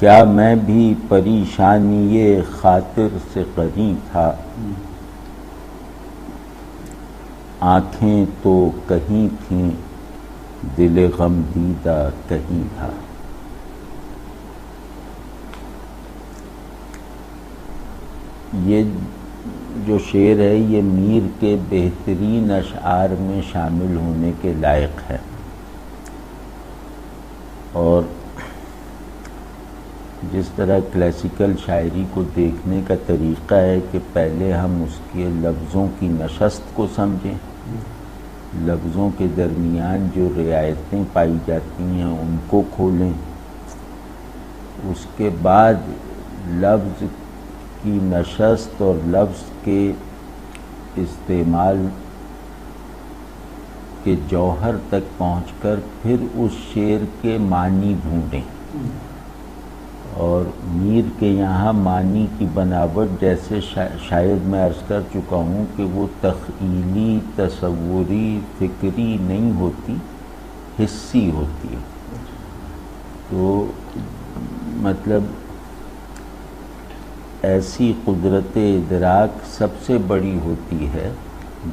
کیا میں بھی پریشانی خاطر سے قرین تھا، آنکھیں تو کہیں تھیں دل غم دیدہ کہیں تھا۔ یہ جو شعر ہے یہ میر کے بہترین اشعار میں شامل ہونے کے لائق ہے، اور جس طرح کلاسیکل شاعری کو دیکھنے کا طریقہ ہے کہ پہلے ہم اس کے لفظوں کی نشست کو سمجھیں، لفظوں کے درمیان جو رعایتیں پائی جاتی ہیں ان کو کھولیں، اس کے بعد لفظ کی نشست اور لفظ کے استعمال کے جوہر تک پہنچ کر پھر اس شعر کے معنی ڈھونڈیں۔ اور میر کے یہاں معنی کی بناوٹ جیسے شاید میں عرض کر چکا ہوں کہ وہ تخیلی، تصوری، فکری نہیں ہوتی، حسی ہوتی ہے۔ تو مطلب ایسی قدرت ادراک سب سے بڑی ہوتی ہے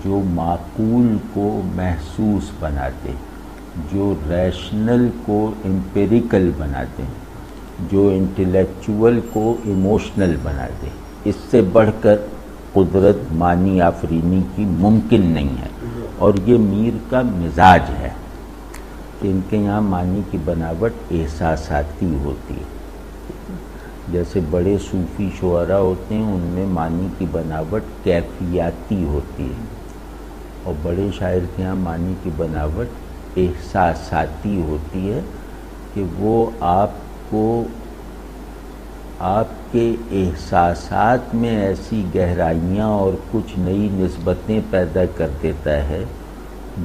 جو معقول کو محسوس بنا دے، جو ریشنل کو امپیریکل بنا دے، جو انٹلیکچول کو ایموشنل بنا دے۔ اس سے بڑھ کر قدرت معنی آفرینی کی ممکن نہیں ہے، اور یہ میر کا مزاج ہے کہ ان کے یہاں معنی کی بناوٹ احساساتی ہوتی ہے۔ جیسے بڑے صوفی شعراء ہوتے ہیں ان میں معنی کی بناوٹ کیفیاتی ہوتی ہے، اور بڑے شاعر کے یہاں معنی کی بناوٹ احساساتی ہوتی ہے کہ وہ آپ کو آپ کے احساسات میں ایسی گہرائیاں اور کچھ نئی نسبتیں پیدا کر دیتا ہے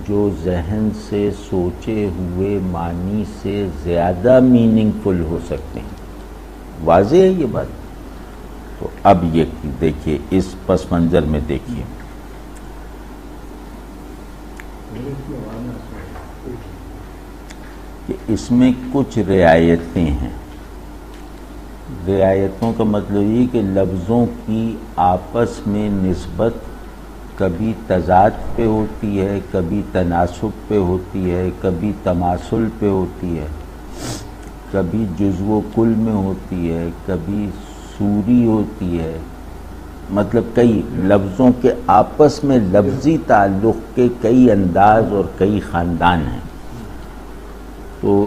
جو ذہن سے سوچے ہوئے معنی سے زیادہ میننگ فل ہو سکتے ہیں۔ واضح ہے یہ بات؟ تو اب یہ دیکھیے، اس پس منظر میں دیکھیے کہ اس میں کچھ رعایتیں ہیں۔ رعایتوں کا مطلب یہ کہ لفظوں کی آپس میں نسبت کبھی تضاد پہ ہوتی ہے، کبھی تناسب پہ ہوتی ہے، کبھی تماثل پہ ہوتی ہے، کبھی جزو و کل میں ہوتی ہے، کبھی سوری ہوتی ہے۔ مطلب کئی لفظوں کے آپس میں لفظی تعلق کے کئی انداز اور کئی خاندان ہیں۔ تو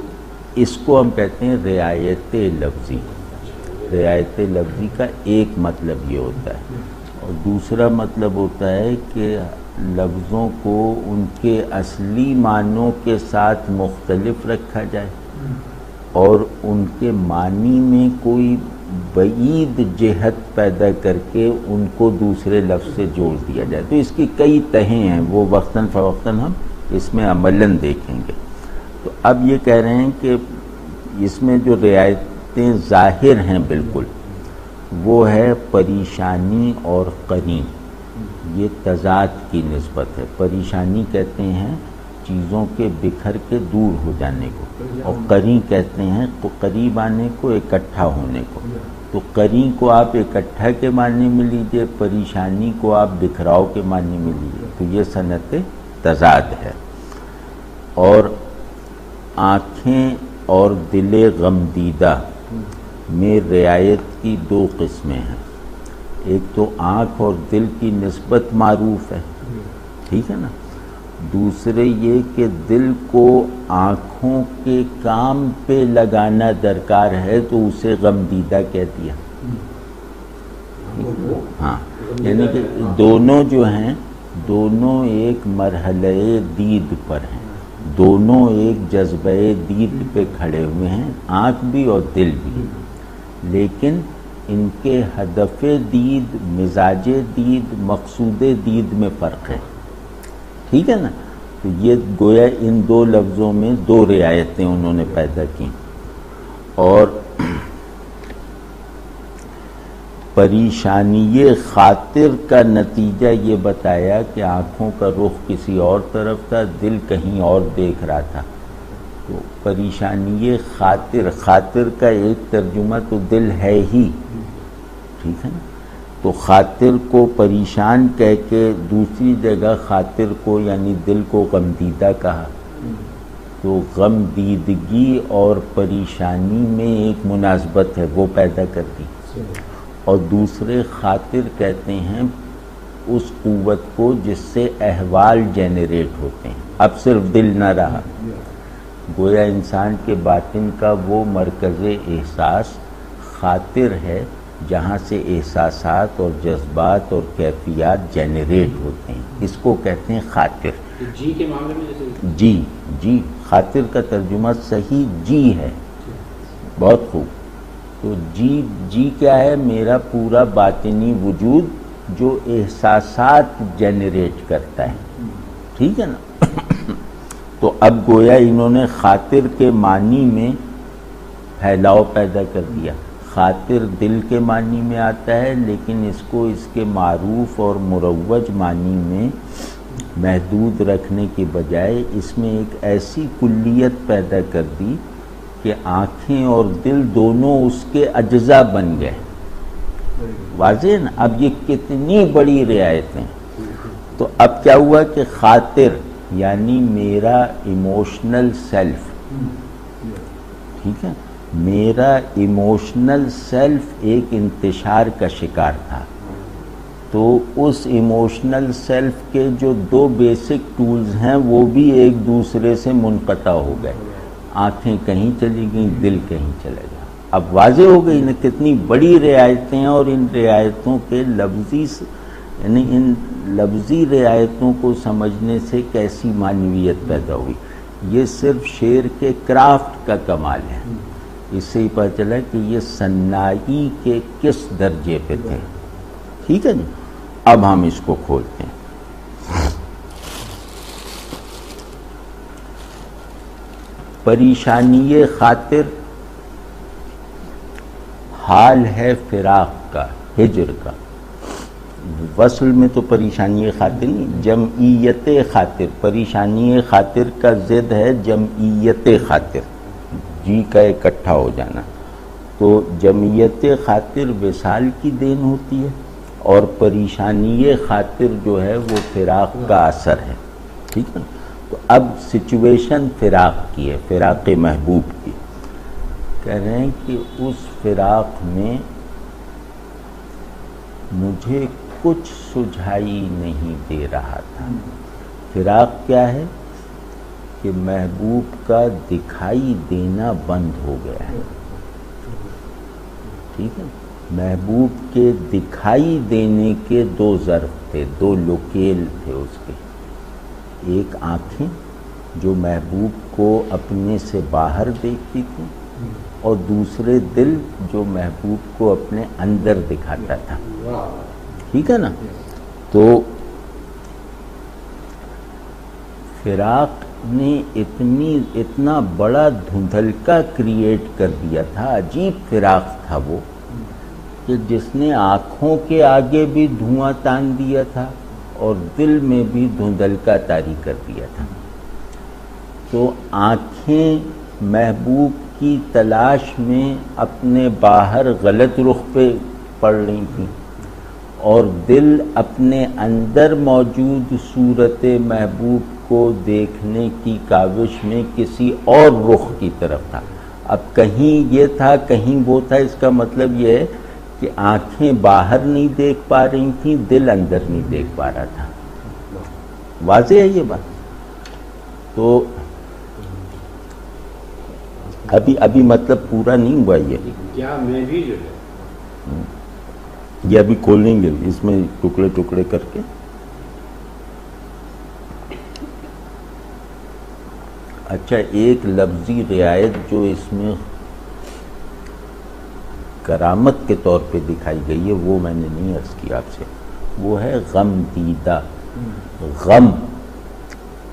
اس کو ہم کہتے ہیں رعایت لفظی۔ رعایت لفظی کا ایک مطلب یہ ہوتا ہے، اور دوسرا مطلب ہوتا ہے کہ لفظوں کو ان کے اصلی معنوں کے ساتھ مختلف رکھا جائے اور ان کے معنی میں کوئی بعید جہت پیدا کر کے ان کو دوسرے لفظ سے جوڑ دیا جائے۔ تو اس کی کئی تہیں ہیں، وہ وقتاً فوقتاً ہم اس میں عملاً دیکھیں گے۔ تو اب یہ کہہ رہے ہیں کہ اس میں جو رعایتیں ظاہر ہیں بالکل، وہ ہے پریشانی اور قرین۔ یہ تضاد کی نسبت ہے۔ پریشانی کہتے ہیں چیزوں کے بکھر کے دور ہو جانے کو، اور قرین کہتے ہیں قریب آنے کو، اکٹھا ہونے کو۔ تو قرین کو آپ اکٹھا کے معنی میں لیجئے، پریشانی کو آپ بکھراؤ کے معنی میں لیجئے۔ تو یہ صنعت تضاد ہے۔ اور آنکھیں اور دل غمدیدہ میں رعایت کی دو قسمیں ہیں۔ ایک تو آنکھ اور دل کی نسبت معروف ہے، ٹھیک ہے نا۔ دوسرے یہ کہ دل کو آنکھوں کے کام پہ لگانا درکار ہے تو اسے غمدیدہ کہہ دیا۔ ہاں، یعنی کہ دونوں جو ہیں دونوں ایک مرحلہ دید پر ہیں، دونوں ایک جذبہ دید پہ کھڑے ہوئے ہیں، آنکھ بھی اور دل بھی، لیکن ان کے ہدف دید، مزاج دید، مقصود دید میں فرق ہے، ٹھیک ہے نا۔ تو یہ گویا ان دو لفظوں میں دو رعایتیں انہوں نے پیدا کی۔ اور پریشانی خاطر کا نتیجہ یہ بتایا کہ آنکھوں کا رخ کسی اور طرف تھا، دل کہیں اور دیکھ رہا تھا۔ تو پریشانی خاطر، خاطر کا ایک ترجمہ تو دل ہے ہی، ٹھیک ہے نا، تو خاطر کو پریشان کہہ کے دوسری جگہ خاطر کو یعنی دل کو غمدیدہ کہا، تو غم دیدگی اور پریشانی میں ایک مناسبت ہے، وہ پیدا کر دی. اور دوسرے خاطر کہتے ہیں اس قوت کو جس سے احوال جنریٹ ہوتے ہیں. اب صرف دل نہ رہا، گویا انسان کے باطن کا وہ مرکز احساس خاطر ہے جہاں سے احساسات اور جذبات اور کیفیات جنریٹ ہوتے ہیں. اس کو کہتے ہیں خاطر. جی کے معاملے میں جیسے جی خاطر کا ترجمہ صحیح جی ہے. بہت خوب. تو جی کیا ہے؟ میرا پورا باطنی وجود جو احساسات جنریٹ کرتا ہے، ٹھیک ہے نا. تو اب گویا انہوں نے خاطر کے معنی میں پھیلاؤ پیدا کر دیا. خاطر دل کے معنی میں آتا ہے، لیکن اس کو اس کے معروف اور مروج معنی میں محدود رکھنے کے بجائے اس میں ایک ایسی کلیت پیدا کر دی کہ آنکھیں اور دل دونوں اس کے اجزاء بن گئے. واضح نا؟ اب یہ کتنی بڑی رعایتیں. تو اب کیا ہوا کہ خاطر یعنی میرا ایموشنل سیلف، ٹھیک ہے، میرا ایموشنل سیلف ایک انتشار کا شکار تھا. تو اس ایموشنل سیلف کے جو دو بیسک ٹولز ہیں وہ بھی ایک دوسرے سے منقطع ہو گئے. آنکھیں کہیں چلی گئیں، دل کہیں چلا گیا. اب واضح ہو گئی نا کتنی بڑی رعایتیں ہیں، اور ان رعایتوں کے یعنی ان لفظی رعایتوں کو سمجھنے سے کیسی معنویت پیدا ہوئی. یہ صرف شعر کے کرافٹ کا کمال ہے. اس سے ہی پتہ چلا کہ یہ صناعی کے کس درجے پہ تھے. ٹھیک ہے جی. اب ہم اس کو کھولتے ہیں. پریشانی خاطر حال ہے فراق کا، ہجر کا. وصل میں تو پریشانی خاطر نہیں، جمعیت خاطر. پریشانی خاطر کا ضد ہے جمعیت خاطر، جی کا اکٹھا ہو جانا. تو جمعیت خاطر وصال کی دین ہوتی ہے، اور پریشانی خاطر جو ہے وہ فراق کا اثر ہے. ٹھیک ہے. تو اب سچویشن فراق کی ہے، فراق محبوب کی. کہہ رہے ہیں کہ اس فراق میں مجھے کچھ سجھائی نہیں دے رہا تھا. فراق کیا ہے؟ کہ محبوب کا دکھائی دینا بند ہو گیا ہے. ٹھیک ہے. محبوب کے دکھائی دینے کے دو ظرف تھے، دو لوکیل تھے اس کے. ایک آنکھیں جو محبوب کو اپنے سے باہر دیکھتی تھی، اور دوسرے دل جو محبوب کو اپنے اندر دکھاتا تھا. ٹھیک ہے نا. تو فراق نے اتنا بڑا دھندلکا کریٹ کر دیا تھا، عجیب فراق تھا وہ، کہ جس نے آنکھوں کے آگے بھی دھواں تان دیا تھا اور دل میں بھی دھندلکا طاری کر دیا تھا. تو آنکھیں محبوب کی تلاش میں اپنے باہر غلط رخ پہ پڑ رہی تھیں، اور دل اپنے اندر موجود صورت محبوب کو دیکھنے کی کاوش میں کسی اور رخ کی طرف تھا. اب کہیں یہ تھا کہیں وہ تھا. اس کا مطلب یہ ہے کہ آنکھیں باہر نہیں دیکھ پا رہی تھیں، دل اندر نہیں دیکھ پا رہا تھا. واضح ہے یہ بات. تو ابھی مطلب پورا نہیں ہوا. کیا میں بھی جو ہے یہ ابھی کھولیں گے اس میں ٹکڑے ٹکڑے کر کے. اچھا، ایک لفظی رعایت جو اس میں کرامت کے طور پہ دکھائی گئی ہے وہ میں نے نہیں عرض کیا آپ سے. وہ ہے غم دیدہ. غم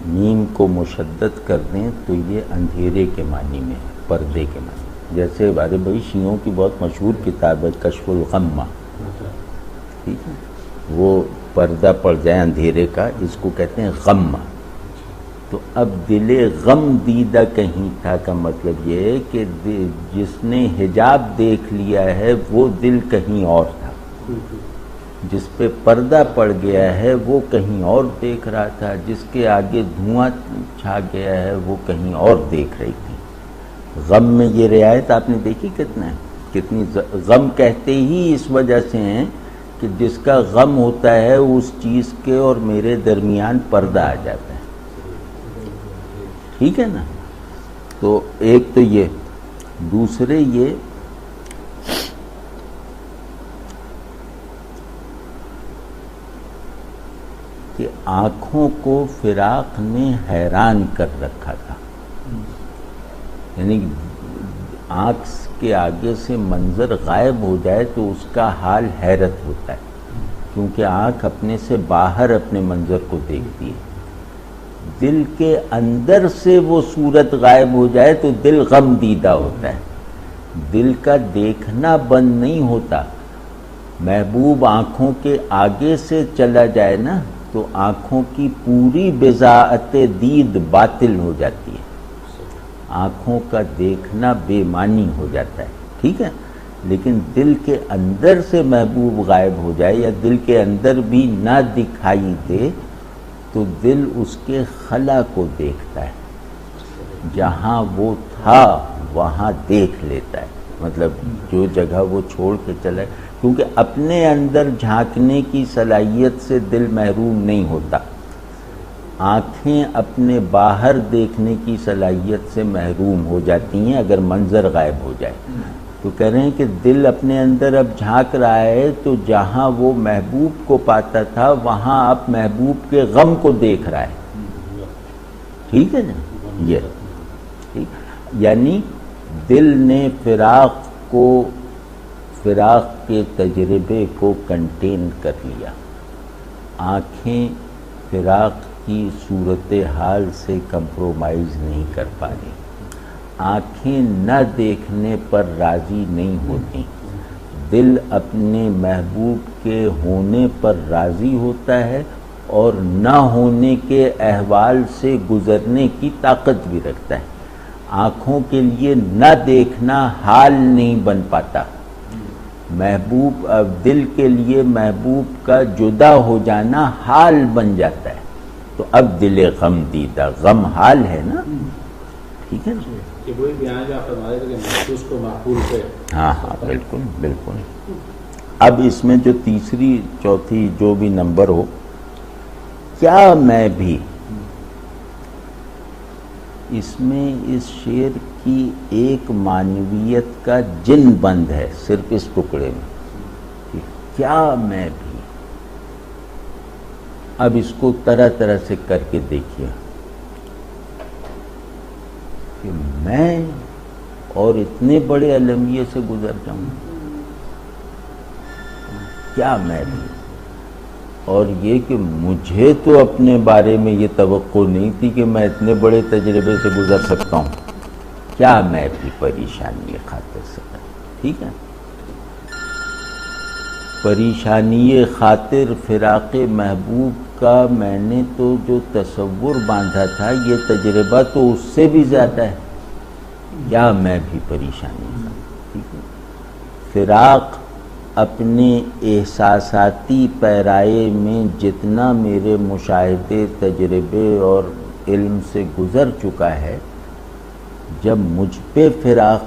میم کو مشدد کر دیں تو یہ اندھیرے کے معنی میں ہے، پردے کے معنی. جیسے بارے بھائی شیعوں کی بہت مشہور کتاب ہے کشف الغمہ. ٹھیک ہے. وہ پردہ پڑ جائے اندھیرے کا، اس کو کہتے ہیں غمہ. تو اب دل غم دیدہ کہیں تھا کا مطلب یہ ہے کہ جس نے حجاب دیکھ لیا ہے وہ دل کہیں اور تھا، جس پہ پردہ پڑ گیا ہے وہ کہیں اور دیکھ رہا تھا، جس کے آگے دھواں چھا گیا ہے وہ کہیں اور دیکھ رہی تھی۔ غم میں یہ رعایت آپ نے دیکھی کتنا ہے، کتنی غم کہتے ہی اس وجہ سے ہیں کہ جس کا غم ہوتا ہے اس چیز کے اور میرے درمیان پردہ آ جاتا ہے، ٹھیک ہے نا۔ تو ایک تو یہ، دوسرے یہ کہ آنکھوں کو فراق نے حیران کر رکھا تھا، یعنی آنکھ کے آگے سے منظر غائب ہو جائے تو اس کا حال حیرت ہوتا ہے، کیونکہ آنکھ اپنے سے باہر اپنے منظر کو دیکھتی ہے۔ دل کے اندر سے وہ صورت غائب ہو جائے تو دل غم دیدہ ہوتا ہے، دل کا دیکھنا بند نہیں ہوتا۔ محبوب آنکھوں کے آگے سے چلا جائے نا تو آنکھوں کی پوری بضاعت دید باطل ہو جاتی ہے، آنکھوں کا دیکھنا بے معنی ہو جاتا ہے، ٹھیک ہے۔ لیکن دل کے اندر سے محبوب غائب ہو جائے یا دل کے اندر بھی نہ دکھائی دے تو دل اس کے خلا کو دیکھتا ہے، جہاں وہ تھا وہاں دیکھ لیتا ہے، مطلب جو جگہ وہ چھوڑ کے چلا ہے، کیونکہ اپنے اندر جھانکنے کی صلاحیت سے دل محروم نہیں ہوتا، آنکھیں اپنے باہر دیکھنے کی صلاحیت سے محروم ہو جاتی ہیں اگر منظر غائب ہو جائے۔ تو کہہ رہے ہیں کہ دل اپنے اندر اب جھانک رہا ہے تو جہاں وہ محبوب کو پاتا تھا وہاں اب محبوب کے غم کو دیکھ رہا ہے، ٹھیک ہے نا۔ یہ ٹھیک، یعنی دل نے فراق کے تجربے کو کنٹین کر لیا، آنکھیں فراق کی صورتحال سے کمپرومائز نہیں کر پا رہی، آنکھیں نہ دیکھنے پر راضی نہیں ہوتی، دل اپنے محبوب کے ہونے پر راضی ہوتا ہے اور نہ ہونے کے احوال سے گزرنے کی طاقت بھی رکھتا ہے۔ آنکھوں کے لیے نہ دیکھنا حال نہیں بن پاتا، محبوب دل کے لیے محبوب کا جدا ہو جانا حال بن جاتا ہے، تو اب دل غم دیدہ، غم حال ہے نا، ٹھیک ہے نا۔ کہ وہی بیان جو آپ فرما رہے تھے کہ محسوس کو معقول سے، ہاں ہاں بالکل بالکل۔ اب اس میں جو تیسری چوتھی جو بھی نمبر ہو، کیا میں بھی، اس میں اس شعر کی ایک معنویت کا جن بند ہے صرف اس ٹکڑے میں، کہ کیا میں بھی۔ اب اس کو طرح طرح سے کر کے دیکھیے کہ میں اور اتنے بڑے المیے سے گزر جاؤں، کیا میں بھی، اور یہ کہ مجھے تو اپنے بارے میں یہ توقع نہیں تھی کہ میں اتنے بڑے تجربے سے گزر سکتا ہوں، کیا میں بھی پریشانی خاطر سے، ٹھیک ہے۔ پریشانی خاطر فراق محبوب کا میں نے تو جو تصور باندھا تھا یہ تجربہ تو اس سے بھی زیادہ ہے، کیا میں بھی پریشانی خاطر، ٹھیک ہے۔ فراق اپنے احساساتی پیرائے میں جتنا میرے مشاہدے، تجربے اور علم سے گزر چکا ہے، جب مجھ پہ فراق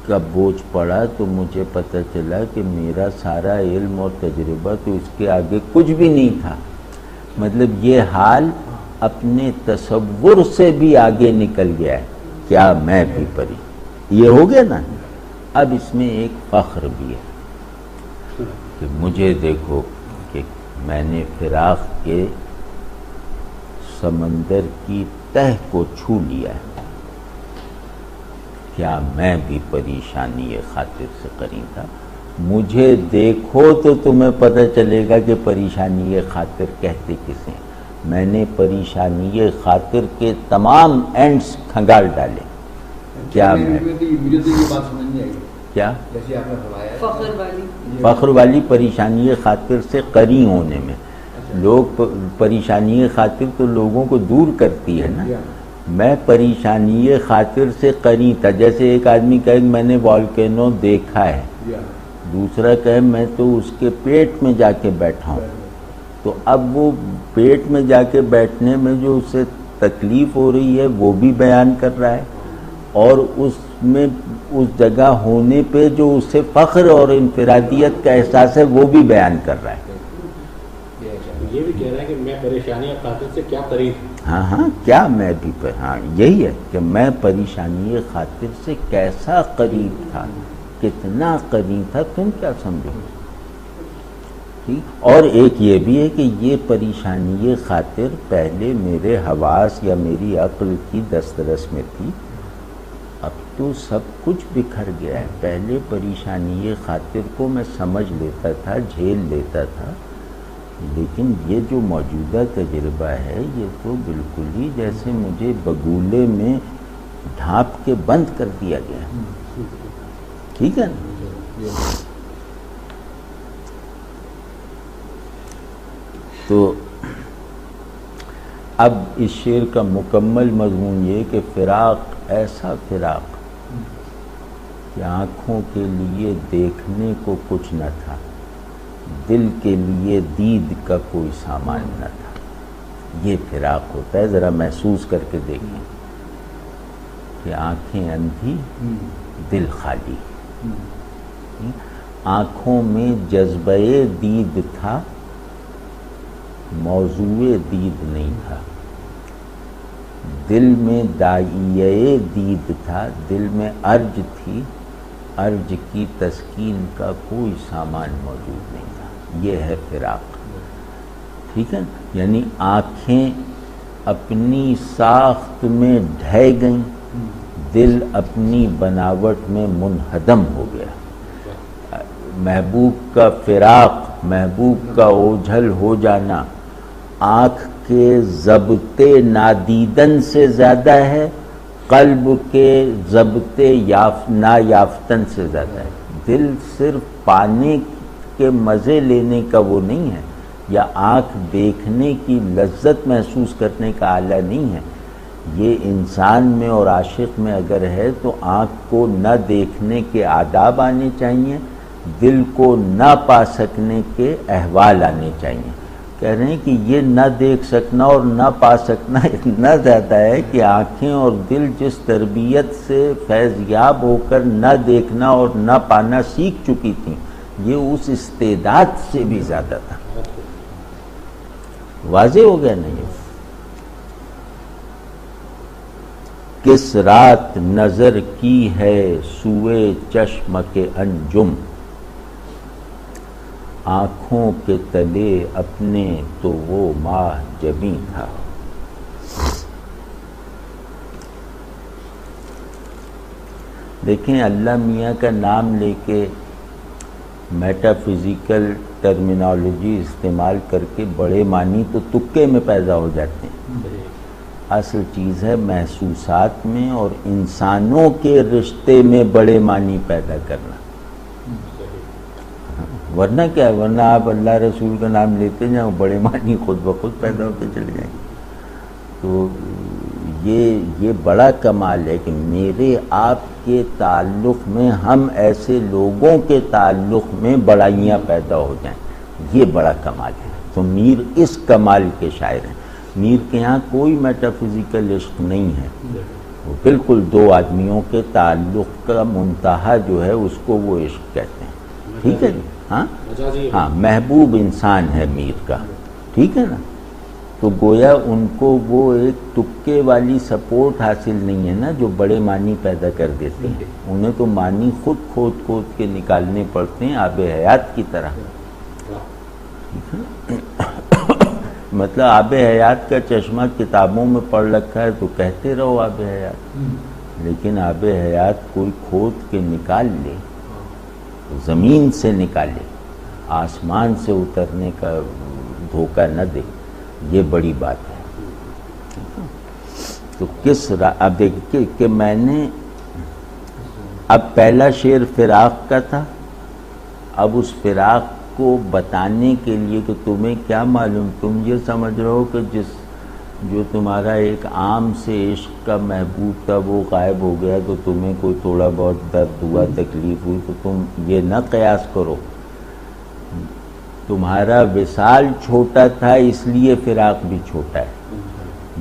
کا بوجھ پڑا تو مجھے پتہ چلا کہ میرا سارا علم اور تجربہ تو اس کے آگے کچھ بھی نہیں تھا، مطلب یہ حال اپنے تصور سے بھی آگے نکل گیا ہے، کیا میں بھی یہ ہو گیا نا۔ اب اس میں ایک فخر بھی ہے کہ مجھے دیکھو کہ میں نے فراق کے سمندر کی تہ کو چھو لیا ہے، کیا میں بھی پریشانی خاطر سے قریب تھا۔ مجھے دیکھو تو تمہیں پتہ چلے گا کہ پریشانی خاطر کہتے کسے ہیں۔ میں نے پریشانی خاطر کے تمام اینڈز کھنگال ڈالے، کیا میں مجھے تو یہ بات سمجھ نہیں آئی، کیا جیسے آپ نے فرمایا فخر والی فخر والی پریشانی خاطر سے قری ہونے میں، لوگ پریشانی خاطر تو لوگوں کو دور کرتی ہے نا. میں پریشانی خاطر سے قریب تھا. جیسے ایک آدمی کہے میں نے والکینو دیکھا ہے, دوسرا کہے میں تو اس کے پیٹ میں جا کے بیٹھا ہوں. تو اب وہ پیٹ میں جا کے بیٹھنے میں جو اسے تکلیف ہو رہی ہے وہ بھی بیان کر رہا ہے, اور اس میں اس جگہ ہونے پہ جو اسے فخر اور انفرادیت کا احساس ہے وہ بھی بیان کر رہا ہے. یہ بھی کہہ رہا ہے کہ میں پریشانی خاطر سے کیا قریب ہوں. ہاں کیا میں بھی ہاں یہی ہے کہ میں پریشانی خاطر سے کیسا قریب تھا, کتنا قریب تھا, تم کیا سمجھو. اور ایک یہ بھی ہے کہ یہ پریشانی خاطر پہلے میرے حواس یا میری عقل کی دسترس میں تھی, اب تو سب کچھ بکھر گیا ہے. پہلے پریشانی خاطر کو میں سمجھ لیتا تھا, جھیل لیتا تھا, لیکن یہ جو موجودہ تجربہ ہے یہ تو بالکل ہی جیسے مجھے بگولے میں ڈھانپ کے بند کر دیا گیا. ٹھیک ہے نا. تو اب اس شعر کا مکمل مضمون یہ کہ فراق, ایسا فراق کہ آنکھوں کے لیے دیکھنے کو کچھ نہ تھا, دل کے لیے دید کا کوئی سامان نہ تھا. یہ فراق ہوتا ہے. ذرا محسوس کر کے دیکھیں کہ آنکھیں اندھی, دل خالی. آنکھوں میں جذبہ دید تھا, موضوع دید نہیں تھا. دل میں داعیہ دید تھا, دل میں ارج تھی, ارج کی تسکین کا کوئی سامان موجود نہیں تھا. یہ ہے فراق. ٹھیک ہے, یعنی آنکھیں اپنی ساخت میں ڈھہ گئیں, دل اپنی بناوٹ میں منہدم ہو گیا. محبوب کا فراق, محبوب کا اوجھل ہو جانا آنکھ کے ضبط نادیدن سے زیادہ ہے, قلب کے ضبط نایافتن سے زیادہ ہے. دل صرف پانے کے مزے لینے کا وہ نہیں ہے, یا آنکھ دیکھنے کی لذت محسوس کرنے کا آلہ نہیں ہے. یہ انسان میں اور عاشق میں اگر ہے تو آنکھ کو نہ دیکھنے کے آداب آنے چاہیے, دل کو نہ پا سکنے کے احوال آنے چاہیے. کہہ رہے ہیں کہ یہ نہ دیکھ سکنا اور نہ پا سکنا اتنا زیادہ ہے کہ آنکھیں اور دل جس تربیت سے فیض یاب ہو کر نہ دیکھنا اور نہ پانا سیکھ چکی تھیں, یہ اس استعداد سے بھی زیادہ تھا. واضح ہو گیا نہیں؟ کس رات نظر کی ہے سوئے چشم کے انجم, آنکھوں کے تلے اپنے تو وہ ماہ جبیں تھا. دیکھیں اللہ میاں کا نام لے کے میٹا فزیکل ٹرمینالوجی استعمال کر کے بڑے معنی تو تکے میں پیدا ہو جاتے ہیں. اصل چیز ہے محسوسات میں اور انسانوں کے رشتے میں بڑے معنی پیدا کرنا. ورنہ کیا ہے, ورنہ آپ اللہ رسول کا نام لیتے جائیں, بڑے معنی خود بخود پیدا ہوتے چلے جائیں. تو یہ بڑا کمال ہے کہ میرے آپ کے تعلق میں ہم ایسے لوگوں کے تعلق میں بڑائیاں پیدا ہو جائیں, یہ بڑا کمال ہے. تو میر اس کمال کے شاعر ہیں. میر کے ہاں کوئی میٹا فزیکل عشق نہیں ہے, وہ بالکل دو آدمیوں کے تعلق کا منتہا جو ہے اس کو وہ عشق کہتے ہیں. ٹھیک ہے جی, ہاں محبوب انسان ہے میر کا. ٹھیک ہے نا. تو گویا ان کو وہ ایک تکے والی سپورٹ حاصل نہیں ہے نا جو بڑے معنی پیدا کر دیتے ہیں. انہیں تو معنی خود کھود کھود کے نکالنے پڑتے ہیں آب حیات کی طرح. مطلب آب حیات کا چشمہ کتابوں میں پڑھ رکھا ہے تو کہتے رہو آب حیات, لیکن آب حیات کوئی کھود کے نکال لے, زمین سے نکالے, آسمان سے اترنے کا دھوکہ نہ دے, یہ بڑی بات ہے. تو اب دیکھیے کہ میں نے اب پہلا شعر فراق کا تھا, اب اس فراق کو بتانے کے لیے کہ تمہیں کیا معلوم، تم یہ سمجھ رہے ہو کہ جو تمہارا ایک عام سے عشق کا محبوب تھا وہ غائب ہو گیا تو تمہیں کوئی تھوڑا بہت درد ہوا، تکلیف ہوئی، تو تم یہ نہ قیاس کرو، تمہارا وصال چھوٹا تھا اس لیے فراق بھی چھوٹا ہے،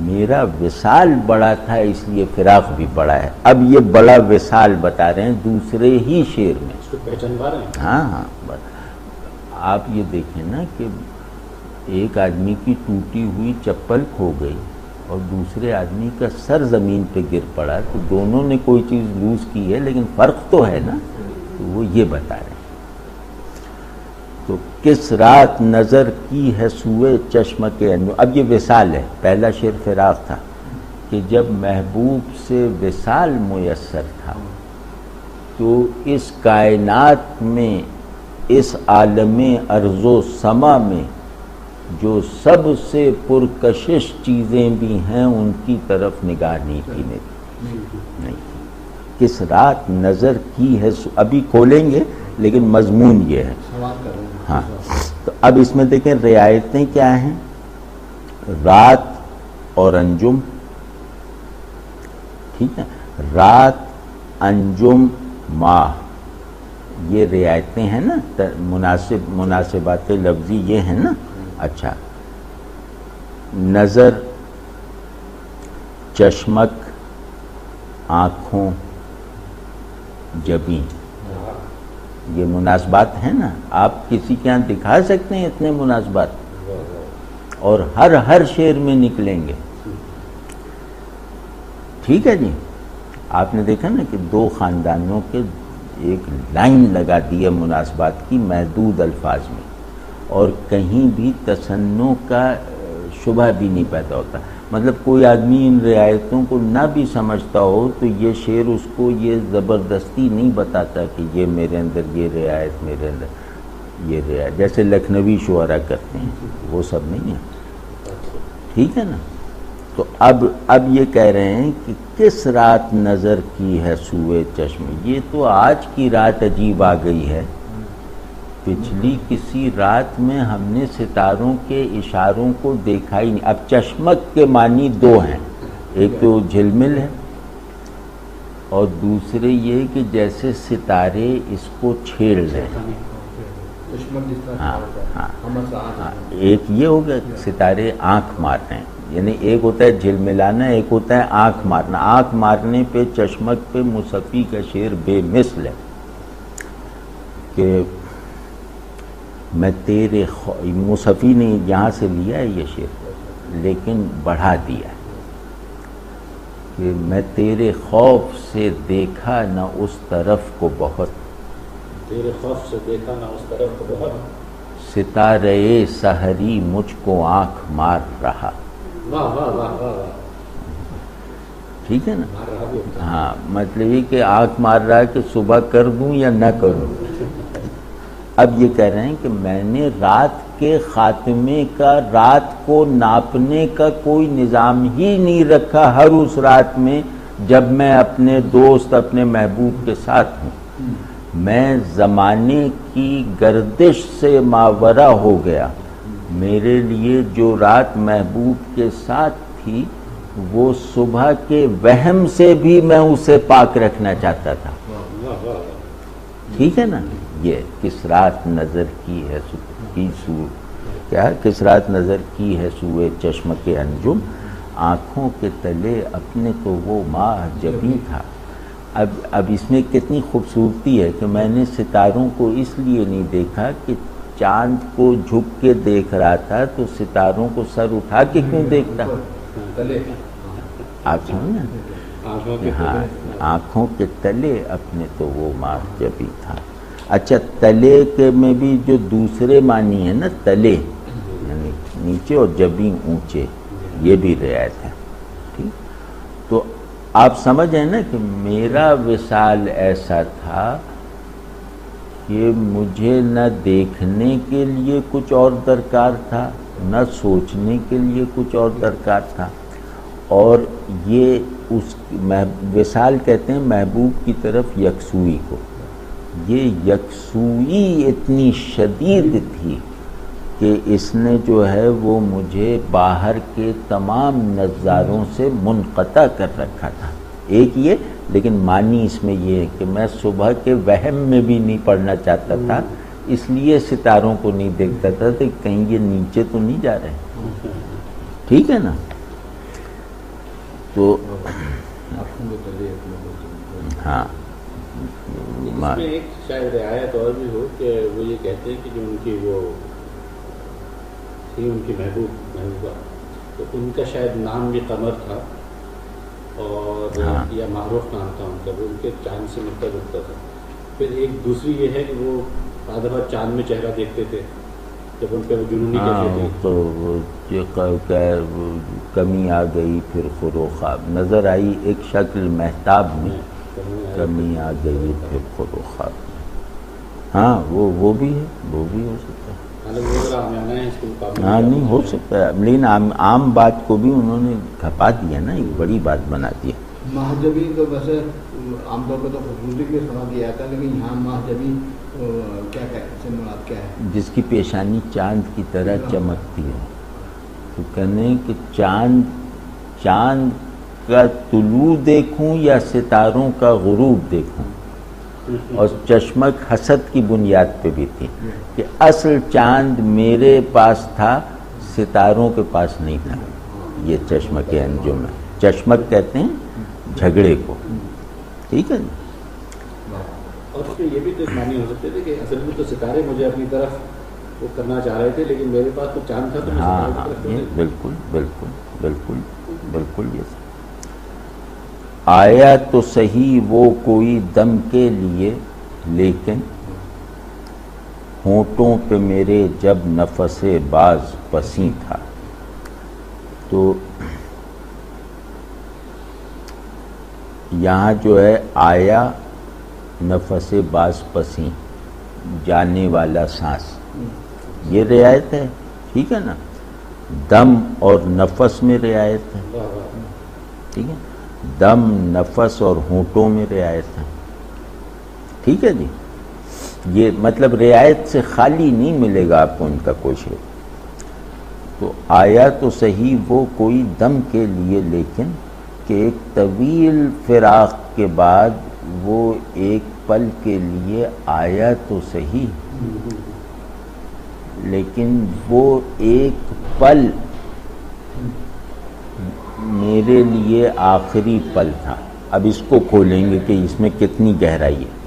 میرا وصال بڑا تھا اس لیے فراق بھی بڑا ہے۔ اب یہ بڑا وصال بتا رہے ہیں دوسرے ہی شعر میں، اس کو پہچان پا رہے ہیں؟ ہاں آپ یہ دیکھیں نا کہ ایک آدمی کی ٹوٹی ہوئی چپل کھو گئی اور دوسرے آدمی کا سر زمین پہ گر پڑا، تو دونوں نے کوئی چیز لوز کی ہے لیکن فرق تو ہے نا، تو وہ یہ بتا رہے ہیں۔ تو کس رات نظر کی ہے سوئے چشم کے انجم، اب یہ وصال ہے، پہلا شعر فراق تھا کہ جب محبوب سے وصال میسر تھا تو اس کائنات میں، اس عالم ارض و سما میں جو سب سے پرکشش چیزیں بھی ہیں ان کی طرف نگاہ نہیں کی نہیں، کس رات نظر کی ہے، ابھی کھولیں گے لیکن مضمون یہ ہے۔ ہاں تو اب اس میں دیکھیں رعایتیں کیا ہیں، رات اور انجم، ٹھیک ہے، رات، انجم، ماہ، یہ رعایتیں ہیں نا، مناسبات لفظی یہ ہیں نا۔ اچھا، نظر، چشمک، آنکھوں، جبیں، یہ مناسبات ہیں نا، آپ کسی کے یہاں دکھا سکتے ہیں اتنے مناسبات، اور ہر شعر میں نکلیں گے، ٹھیک ہے جی۔ آپ نے دیکھا نا کہ دو خاندانوں کے ایک لائن لگا دی ہے مناسبات کی محدود الفاظ میں، اور کہیں بھی تصنع کا شبہ بھی نہیں پیدا ہوتا، مطلب کوئی آدمی ان رعایتوں کو نہ بھی سمجھتا ہو تو یہ شعر اس کو یہ زبردستی نہیں بتاتا کہ یہ میرے اندر یہ رعایت، میرے اندر یہ رعایت، جیسے لکھنوی شعرا کرتے ہیں وہ سب نہیں ہے، ٹھیک ہے نا۔ تو اب یہ کہہ رہے ہیں کہ کس رات نظر کی ہے سوئے چشم، یہ تو آج کی رات عجیب آ گئی ہے، پچھلی کسی رات میں ہم نے ستاروں کے اشاروں کو دیکھا ہی نہیں۔ اب چشمک کے معنی دو ہیں، ایک تو جھلمل ہے اور دوسرے یہ کہ جیسے ستارے اس کو چھیڑ رہے ہیں، ہاں، ایک یہ ہو گیا ستارے آنکھ مار رہے ہیں، یعنی ایک ہوتا ہے جھلملانا، ایک ہوتا ہے آنکھ مارنا۔ آنکھ مارنے پہ چشمک پہ مصفی کا شعر بے مثل ہے کہ میں تیرے مصفی نے یہاں سے لیا ہے یہ شعر لیکن بڑھا دیا ہے کہ میں تیرے خوف سے دیکھا نہ اس طرف کو بہت، تیرے خوف سے دیکھا نہ اس طرف کو بہت، ستارے سحری مجھ کو آنکھ مار رہا، واہ واہ واہ واہ، ٹھیک ہے نا۔ مار رہا بھی ہوتا ہے۔ ہاں، مطلب یہ کہ آنکھ مار رہا ہے کہ صبح کر دوں یا نہ کروں۔ اب یہ کہہ رہے ہیں کہ میں نے رات کے خاتمے کا، رات کو ناپنے کا کوئی نظام ہی نہیں رکھا ہر اس رات میں جب میں اپنے دوست، اپنے محبوب کے ساتھ ہوں، میں زمانے کی گردش سے ماورا ہو گیا، میرے لیے جو رات محبوب کے ساتھ تھی وہ صبح کے وہم سے بھی میں اسے پاک رکھنا چاہتا تھا، ٹھیک ہے نا۔ یہ کس رات نظر کی ہے کیا، کس رات نظر کی ہے سوئے چشم کے انجم، آنکھوں کے تلے اپنے تو وہ ماہ جبیں تھا۔ اب اس میں کتنی خوبصورتی ہے کہ میں نے ستاروں کو اس لیے نہیں دیکھا کہ چاند کو جھک کے دیکھ رہا تھا تو ستاروں کو سر اٹھا کے کیوں دیکھتا، آپ سمجھیں، ہاں، آنکھوں کے تلے اپنے تو وہ ماہ جبیں تھا۔ اچھا، تلے کے میں بھی جو دوسرے معنی ہے نا، تلے یعنی نیچے اور جبیں اونچے، یہ بھی رعایت ہے، ٹھیک۔ تو آپ سمجھیں نا کہ میرا وصال ایسا تھا کہ مجھے نہ دیکھنے کے لیے کچھ اور درکار تھا، نہ سوچنے کے لیے کچھ اور درکار تھا، اور یہ اس وصال کہتے ہیں محبوب کی طرف یکسوئی کو، یہ یکسوئی اتنی شدید تھی کہ اس نے جو ہے وہ مجھے باہر کے تمام نظاروں سے منقطع کر رکھا تھا. ایک یہ، لیکن معنی اس میں یہ ہے کہ میں صبح کے وہم میں بھی نہیں پڑھنا چاہتا تھا، اس لیے ستاروں کو نہیں دیکھتا تھا کہ کہیں یہ نیچے تو نہیں جا رہے. ٹھیک ہے نا؟ تو ہاں اس میں ایک شاید رعایت اور بھی ہو کہ وہ یہ کہتے ہیں کہ جو ان کی وہ تھی ان کی محبوبہ، تو ان کا شاید نام بھی قمر تھا اور یا معروف نام تھا ان کا، وہ ان کے چاند سے ملتا جلتا تھا. پھر ایک دوسری یہ ہے کہ وہ بعد بار چاند میں چہرہ دیکھتے تھے جب ان پہ وہ جنونی کیفیت تو کمی آ گئی، پھر خروخاب نظر آئی ایک شکل مہتاب میں، کمی آ گئی پھر خروخاب. ہاں وہ بھی ہے، وہ بھی ہو سکتا ہے. ہاں نہیں ہو سکتا ہے، لیکن عام بات کو بھی انہوں نے کھپا دیا نا، ایک بڑی بات بنا دیا. مہجبی تو ویسے عام طور پہ تو خوبصورتی کے سما دیا جاتا ہے، لیکن یہاں مہجبی کیا سے مراد کیا ہے؟ جس کی پیشانی چاند کی طرح چمکتی ہے. تو کہنے کہ چاند کا طلوع دیکھوں یا ستاروں کا غروب دیکھوں. اور چشمک حسد کی بنیاد پہ بھی تھی کہ اصل چاند میرے پاس تھا، ستاروں کے پاس نہیں تھا. یہ چشمک انجم ہے. چشمک کہتے ہیں جھگڑے کو. ٹھیک ہے نا؟ اور اس میں یہ بھی تو ایک معنی ہو سکتے تھے کہ اصل میں تو ستارے مجھے اپنی طرف وہ کرنا چاہ رہے تھے، لیکن میرے پاس تو چاند تھا تو میں ہاں ستاروں کی طرف یہ بالکل بالکل بالکل بالکل. یہ آیا تو صحیح وہ کوئی دم کے لیے، لیکن ہونٹوں پہ میرے جب نفس باز پسی تھا. تو یہاں جو ہے آیا نفس باز پسی، جانے والا سانس، یہ رعایت ہے. ٹھیک ہے نا؟ دم اور نفس میں رعایت ہے. ٹھیک ہے؟ دم، نفس اور ہونٹوں میں رعایت ہے. ٹھیک ہے جی؟ یہ مطلب رعایت سے خالی نہیں ملے گا آپ کو ان کا کوئی شے. تو آیا تو صحیح وہ کوئی دم کے لیے، لیکن کہ ایک طویل فراق کے بعد وہ ایک پل کے لیے آیا تو صحیح، لیکن وہ ایک پل میرے لیے آخری پل تھا. اب اس کو کھولیں گے کہ اس میں کتنی گہرائی ہے.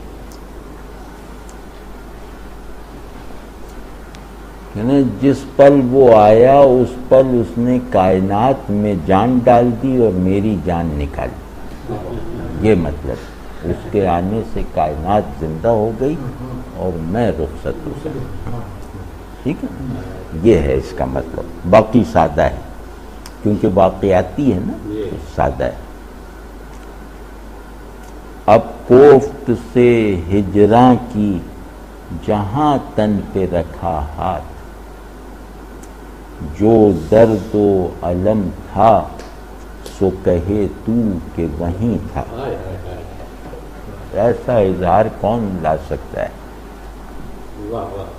جس پل وہ آیا اس پل اس نے کائنات میں جان ڈال دی اور میری جان نکالی. یہ مطلب اس کے آنے سے کائنات زندہ ہو گئی اور میں رخصت ہو گیا. ٹھیک ہے؟ یہ ہے اس کا مطلب. باقی سادہ ہے کیونکہ واقعاتی ہے نا، سادہ ہے. اب کوفت سے ہجراں کی جہاں تن پہ رکھا ہاتھ، جو درد و علم تھا سو کہے تو کہ وہیں تھا. ایسا اظہار کون لا سکتا ہے؟ واہ واہ.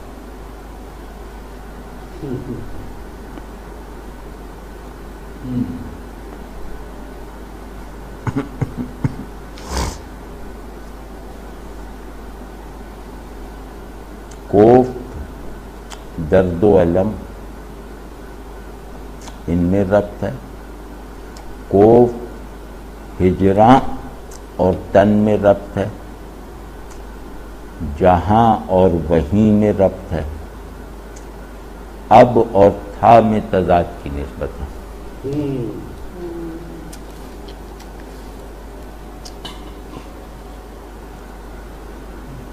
کوفت، درد و علم ان میں ربط ہے. کوفت ہجراں اور تن میں ربط ہے. جہاں اور وہیں میں ربط ہے. اب اور تھا میں تضاد کی نسبت ہے.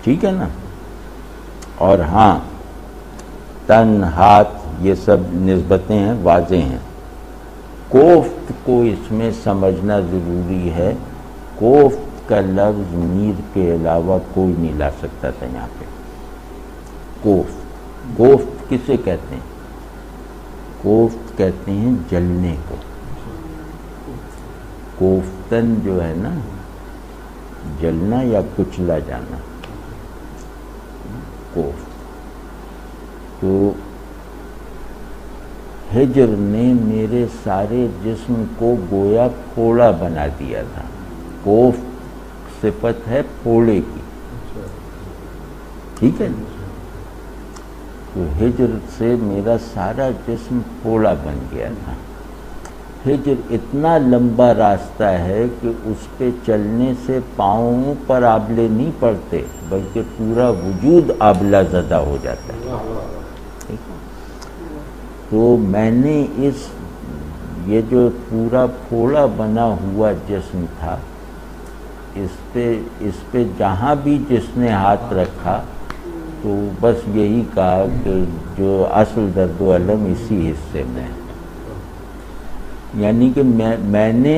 ٹھیک ہے نا؟ اور ہاں تن، ہاتھ، یہ سب نسبتیں ہیں، واضح ہیں. کوفت کو اس میں سمجھنا ضروری ہے. کوفت کا لفظ میر کے علاوہ کوئی نہیں لا سکتا تھا یہاں پہ. کوفت کسے کہتے ہیں؟ کوفت کہتے ہیں جلنے کو. کوفتن جو ہے نا، جلنا یا کچلا جانا. تو ہجر نے میرے سارے جسم کو گویا پھوڑا بنا دیا تھا. کوف صفت ہے پھوڑے کی، ٹھیک ہے نا. تو ہجر سے میرا سارا جسم پھوڑا بن گیا تھا. ہجر اتنا لمبا راستہ ہے کہ اس پہ چلنے سے پاؤں پر آبلے نہیں پڑتے بلکہ پورا وجود آبلہ زدہ ہو جاتا ہے. تو میں نے یہ جو پورا پھوڑا بنا ہوا جسم تھا، اس پہ جہاں بھی جس نے ہاتھ رکھا تو بس یہی کہا کہ جو اصل درد و الم اسی حصے میں ہے. یعنی کہ میں نے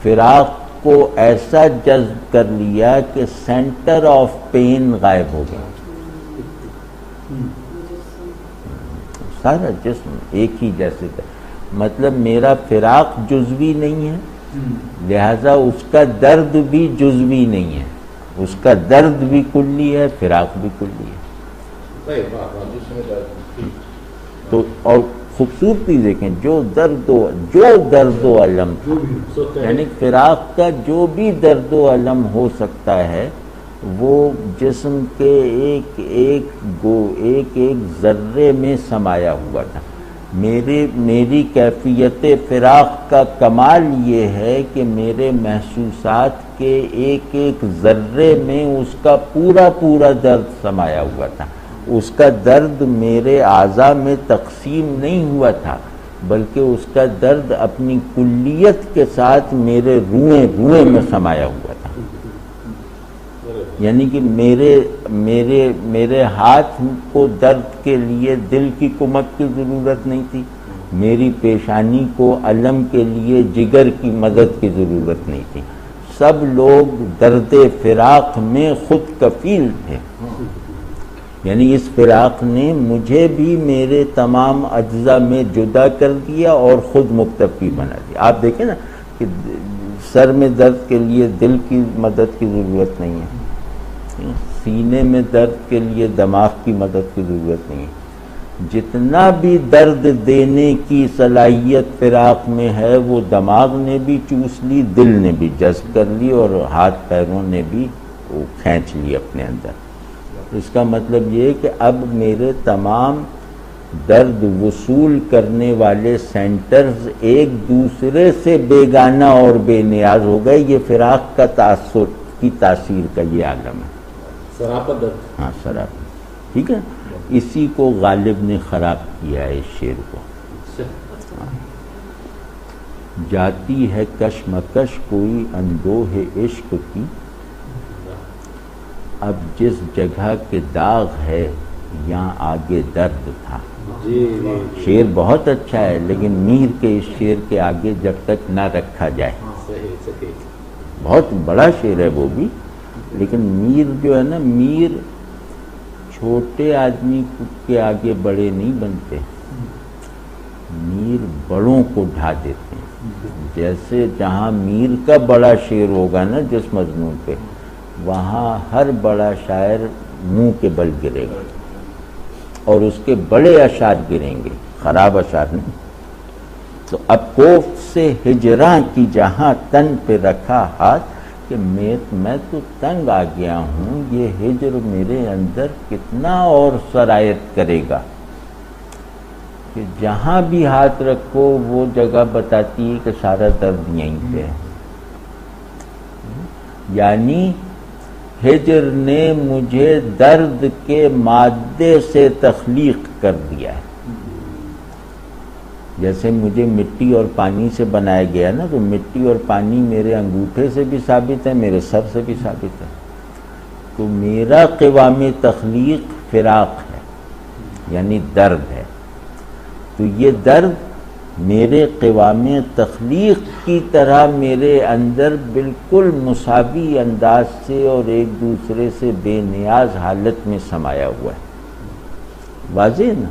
فراق کو ایسا جذب کر لیا کہ سینٹر آف پین غائب ہو گیا. سارا جسم ایک ہی جیسے تھا. مطلب میرا فراق جزوی نہیں ہے، لہذا اس کا درد بھی جزوی نہیں ہے. اس کا درد بھی کلی ہے، فراق بھی کلی ہے. تو اور خوبصورتی دیکھیں، جو درد و علم، یعنی فراق کا جو بھی درد و علم ہو سکتا ہے وہ جسم کے ایک ذرے میں سمایا ہوا تھا. میری کیفیت فراق کا کمال یہ ہے کہ میرے محسوسات کے ایک ذرے میں اس کا پورا درد سمایا ہوا تھا. اس کا درد میرے اعضاء میں تقسیم نہیں ہوا تھا بلکہ اس کا درد اپنی کلیت کے ساتھ میرے روئیں میں سمایا ہوا تھا. یعنی کہ میرے ہاتھ کو درد کے لیے دل کی کمک کی ضرورت نہیں تھی، میری پیشانی کو علم کے لیے جگر کی مدد کی ضرورت نہیں تھی. سب لوگ درد فراق میں خود کفیل تھے. یعنی اس فراق نے مجھے بھی میرے تمام اجزاء میں جدا کر دیا اور خود مکتفی بنا دیا. آپ دیکھیں نا کہ سر میں درد کے لیے دل کی مدد کی ضرورت نہیں ہے، سینے میں درد کے لیے دماغ کی مدد کی ضرورت نہیں ہے. جتنا بھی درد دینے کی صلاحیت فراق میں ہے وہ دماغ نے بھی چوس لی، دل نے بھی جذب کر لی اور ہاتھ پیروں نے بھی وہ کھینچ لی اپنے اندر. اس کا مطلب یہ کہ اب میرے تمام درد وصول کرنے والے سینٹرز ایک دوسرے سے بیگانہ اور بے نیاز ہو گئے. یہ فراق کا تاثر کی تاثیر کا یہ عالم ہے. سراپا درد. ہاں سراپا، ٹھیک ہے. اسی کو غالب نے خراب کیا ہے اس شعر کو. جاتی ہے کشمکش کوئی اندوہ عشق کی، اب جس جگہ کے داغ ہے یہاں آگے درد تھا. شعر بہت اچھا ہے لیکن میر کے اس شعر کے آگے جب تک نہ رکھا جائے، بہت بڑا شعر ہے وہ بھی، لیکن میر جو ہے نا، میر چھوٹے آدمی کے آگے بڑے نہیں بنتے، میر بڑوں کو ڈھا دیتے ہیں. جیسے جہاں میر کا بڑا شعر ہوگا نا جس مضمون پہ، وہاں ہر بڑا شاعر منہ کے بل گرے گا اور اس کے بڑے اشعار گریں گے، خراب اشعار نہیں. تو اب کوف سے ہجراں کی جہاں تن پہ رکھا ہاتھ کہ میں تو تنگ آ گیا ہوں، یہ ہجر میرے اندر کتنا اور سرایت کرے گا کہ جہاں بھی ہاتھ رکھو وہ جگہ بتاتی ہے کہ سارا درد یہیں پہ ہے. یعنی ہجر نے مجھے درد کے مادے سے تخلیق کر دیا ہے. جیسے مجھے مٹی اور پانی سے بنایا گیا نا، تو مٹی اور پانی میرے انگوٹھے سے بھی ثابت ہے، میرے سر سے بھی ثابت ہے. تو میرا قوام تخلیق فراق ہے، یعنی درد ہے. تو یہ درد میرے قوام تخلیق کی طرح میرے اندر بالکل مساوی انداز سے اور ایک دوسرے سے بے نیاز حالت میں سمایا ہوا ہے. واضح نا